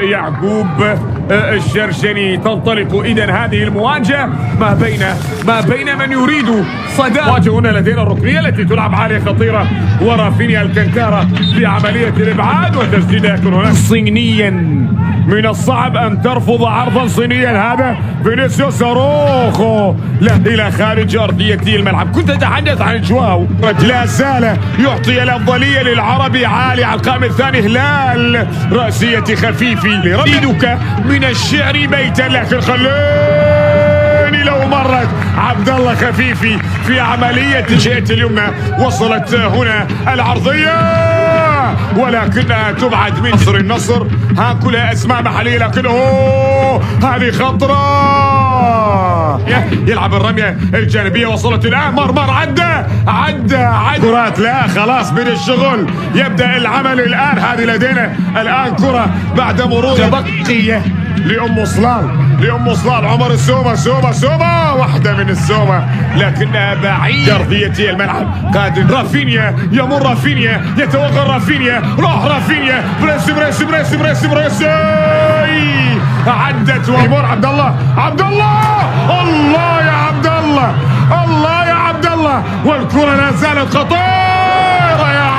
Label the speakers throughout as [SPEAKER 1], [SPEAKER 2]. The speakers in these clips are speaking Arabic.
[SPEAKER 1] يعقوب الشرشني تنطلق إذا هذه المواجهة ما بين من يريد صدام. واجه هنا لدينا الركنية التي تلعب عالية خطيرة ورافينيا الكنتارا في عملية الإبعاد وتسديد يكون هناك صينيا. من الصعب أن ترفض عرضا صينيا. هذا فينيسيوس أروخو لا إلى خارج أرضية الملعب. كنت أتحدث عن جواو لا زال يعطي الأفضلية للعربي عالي على القائم الثاني. هلال رأسية خفيفي لردك من الشعر بيتا لكن خليني لو مرت عبد الله خفيفي في عملية الجهة اليمنى. وصلت هنا العرضية ولكنها تبعد من نصر النصر. ها كلها اسماء محليه لكن هذه خطره. يلعب الرميه الجانبيه. وصلت الان مرمر. عدى كرات. لا خلاص من الشغل يبدا العمل الان. هذه لدينا الان كره بعد مرور بقيه لأم صلال عمر السومة واحدة من السومة لكنها بعيد أرضية الملعب. قادم رافينيا يمر رافينيا يتوغل رافينيا راح رافينيا بريسي عدت ويمر عبد الله الله يا عبد الله والكرة لا زالت خطيرة يا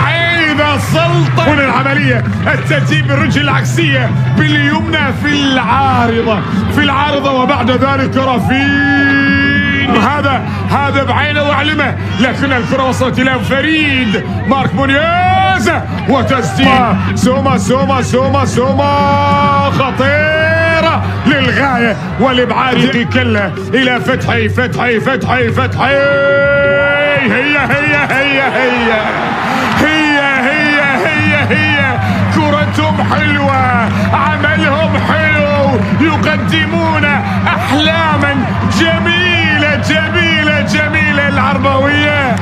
[SPEAKER 1] عين السلطة. هنا العملية الترتيب بالرجل العكسية باليمنى في العارضة وبعد ذلك رافين. هذا بعينه وعلمه لكن الكرة وصلت إلى فريد مارك مونيز وتسديد سوما خطيرة للغاية والإبعاد كله إلى فتحي هي كرتهم حلوة عملهم حلو يقدمون أحلاما جميلة العربوية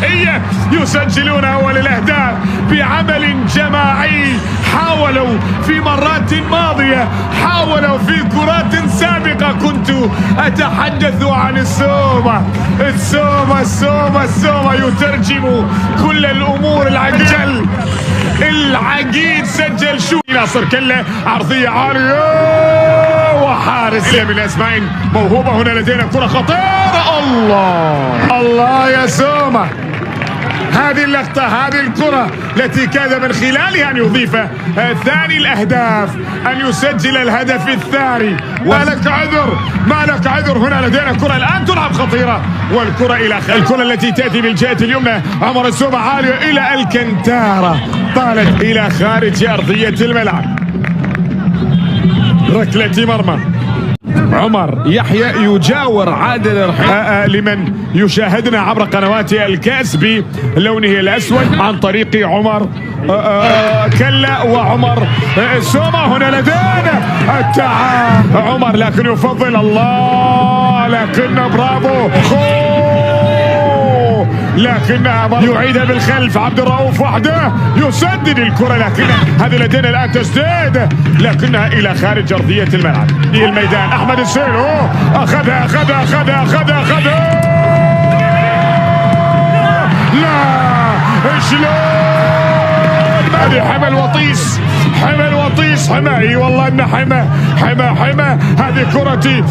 [SPEAKER 1] هي يسجلون أول الأهداف بعمل جماعي. حاولوا في مرات ماضية حاولوا في كرات سابقة. كنت أتحدث عن السومة يترجم كل الأمور. العقيد سجل شو ناصر كله عرضية عالية وحارس من أسماء موهوبة. هنا لدينا كرة خطيرة. الله يا سومة. هذه اللقطة هذه الكرة التي كاد من خلالها أن يضيف ثاني الأهداف أن يسجل الهدف الثاني. ما لك عذر. هنا لدينا كرة الآن تلعب خطيرة والكرة إلى الكرة التي تأتي بالجهة اليمنى. عمر السومة عالية إلى الكنتارا طالت إلى خارج أرضية الملعب. ركلة مرمى. عمر يحيى يجاور عادل لمن يشاهدنا عبر قنوات الكاس بلونه الأسود عن طريق عمر كلا وعمر سومة. هنا لدينا عمر لكن يفضل الله لكن برافو لكنها يعيدها بالخلف. عبد الرؤوف وحده يسدد الكرة لكن هذه لدينا الآن تسديد لكنها إلى خارج أرضية الملعب. الميدان أحمد السيل أخذها لا شلون هذه حمل وطيس حمى والله إن حمى هذه كرتي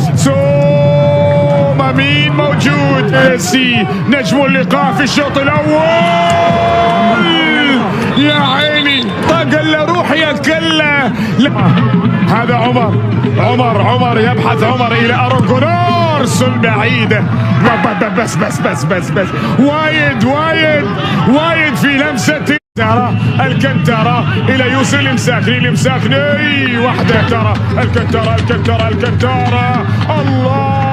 [SPEAKER 1] مين موجود ميسي نجم اللقاء في الشوط الأول. يا عيني طاقل روح يا كلا. هذا عمر يبحث عمر إلى أروغونار بعيدة بس وايد في لمسة الكنتارا إلى يوسف الإمساك واحدة ترى الكنتارا الله.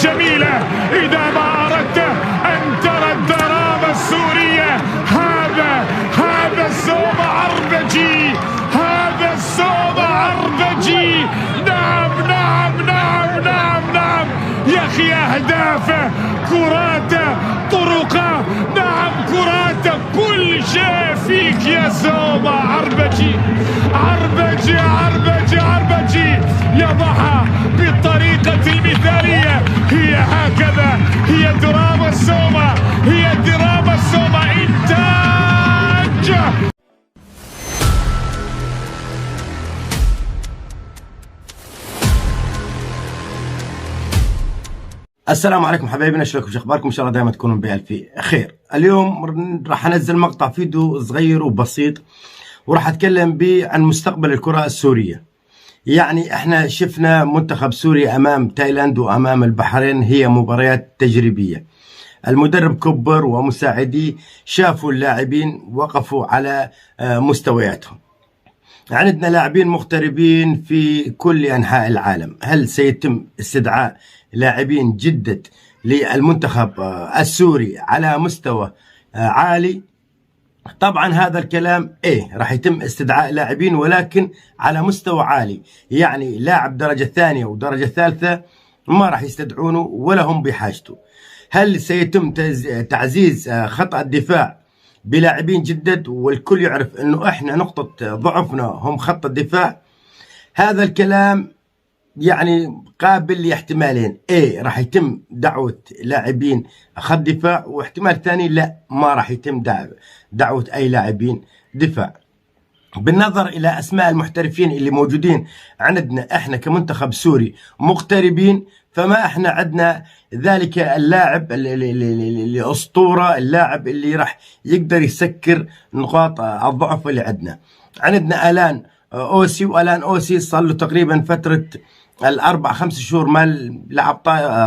[SPEAKER 1] جميلة إذا ما أردت أن ترى الدراما السورية. هذا السومة عربجي. نعم يا أخي أهدافه كراته طرقه كراته كل شيء فيك يا سوما، عربجي عربجي عربجي عربجي يضعها بالطريقة المثالية. هي هكذا، هي دراما سوما، هي دراما سوما. إنتاج.
[SPEAKER 2] السلام عليكم حبايبنا، شلونكم؟ شو اخباركم؟ ان شاء الله دائما تكونوا بألف خير. اليوم راح انزل مقطع فيديو صغير وبسيط، وراح اتكلم به عن مستقبل الكرة السورية. يعني احنا شفنا منتخب سوريا امام تايلاند وامام البحرين، هي مباريات تجريبية. المدرب كوبر ومساعديه شافوا اللاعبين، وقفوا على مستوياتهم. عندنا لاعبين مغتربين في كل أنحاء العالم. هل سيتم استدعاء لاعبين جدد للمنتخب السوري على مستوى عالي؟ طبعا هذا الكلام راح يتم استدعاء لاعبين، ولكن على مستوى عالي. يعني لاعب درجة ثانية ودرجة ثالثة ما راح يستدعونه ولا هم بحاجته. هل سيتم تعزيز خط الدفاع بلاعبين جدد؟ والكل يعرف انه احنا نقطة ضعفنا هم خط الدفاع. هذا الكلام يعني قابل لاحتمالين: راح يتم دعوة لاعبين خط دفاع، واحتمال ثاني لا، ما راح يتم دعوة اي لاعبين دفاع. بالنظر الى اسماء المحترفين اللي موجودين عندنا احنا كمنتخب سوري مغتربين، فما احنا عندنا ذلك اللاعب اللي اسطوره، اللاعب اللي راح يقدر يسكر نقاط الضعف اللي عندنا. عندنا الان اوسي، والان اوسي صار له تقريبا فتره الاربع خمس شهور ما لعب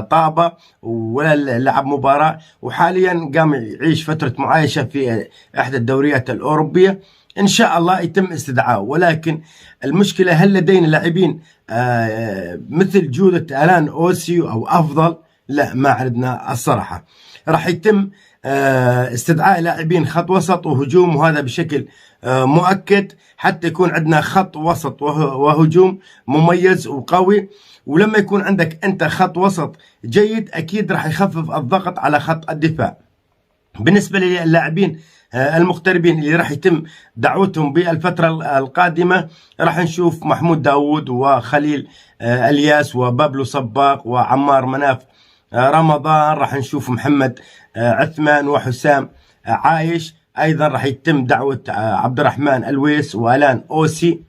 [SPEAKER 2] طابه ولا لعب مباراه، وحاليا قام يعيش فتره معايشه في احدى الدوريات الاوروبيه. ان شاء الله يتم استدعائه، ولكن المشكله هل لدينا لاعبين مثل جوده الان اوسي او افضل؟ لا، ما عندنا الصراحه. راح يتم استدعاء لاعبين خط وسط وهجوم، وهذا بشكل مؤكد، حتى يكون عندنا خط وسط وهجوم مميز وقوي. ولما يكون عندك انت خط وسط جيد، اكيد راح يخفف الضغط على خط الدفاع. بالنسبه للاعبين المغتربين اللي راح يتم دعوتهم بالفترة القادمة، راح نشوف محمود داوود وخليل الياس وبابلو صباق وعمار مناف رمضان، راح نشوف محمد عثمان وحسام عايش. ايضا راح يتم دعوة عبد الرحمن الويس والان اوسي،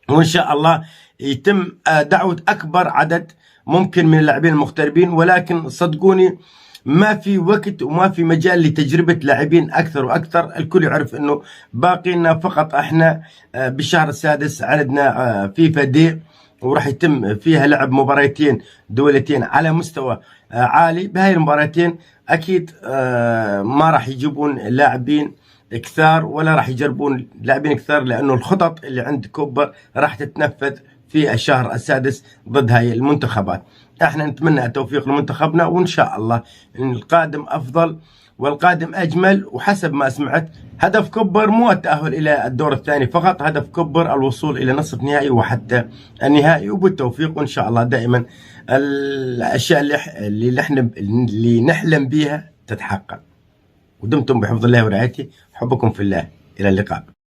[SPEAKER 2] وان شاء الله يتم دعوة اكبر عدد ممكن من اللاعبين المغتربين. ولكن صدقوني ما في وقت وما في مجال لتجربة لاعبين أكثر وأكثر. الكل يعرف أنه باقي لنا فقط إحنا بالشهر السادس عندنا فيفا دي، وراح يتم فيها لعب مباراتين دولتين على مستوى عالي. بهاي المباراتين أكيد ما راح يجيبون لاعبين كثار ولا راح يجربون لاعبين كثار، لأنه الخطط اللي عند كوبر راح تتنفذ في الشهر السادس ضد هاي المنتخبات. احنا نتمنى التوفيق لمنتخبنا، وان شاء الله ان القادم افضل والقادم اجمل. وحسب ما سمعت هدف كوبر مو التأهل الى الدور الثاني فقط، هدف كوبر الوصول الى نصف نهائي وحتى النهائي. وبالتوفيق، وان شاء الله دائما الاشياء اللي نحلم بها تتحقق. ودمتم بحفظ الله ورعايته، حبكم في الله، الى اللقاء.